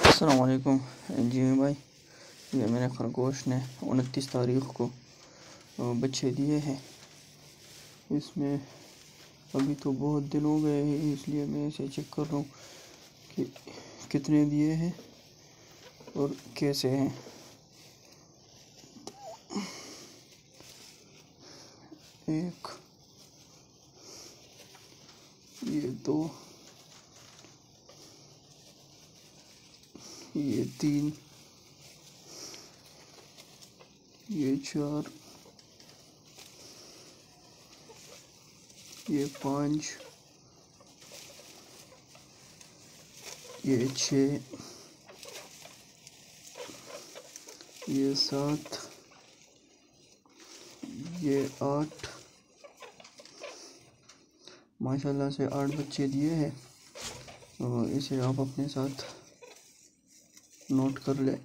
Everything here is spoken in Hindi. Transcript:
अस्सलाम वालेकुम जी भाई। ये मेरे खरगोश ने 29 तारीख को बच्चे दिए हैं। इसमें अभी तो बहुत दिन हो गए हैं, इसलिए मैं इसे चेक कर रहा हूँ कि कितने दिए हैं और कैसे हैं। एक, ये दो, ये तीन, ये चार, ये पाँच, ये छः, ये सात, ये आठ। माशाल्लाह से 8 बच्चे दिए हैं। इसे आप अपने साथ नोट कर लें।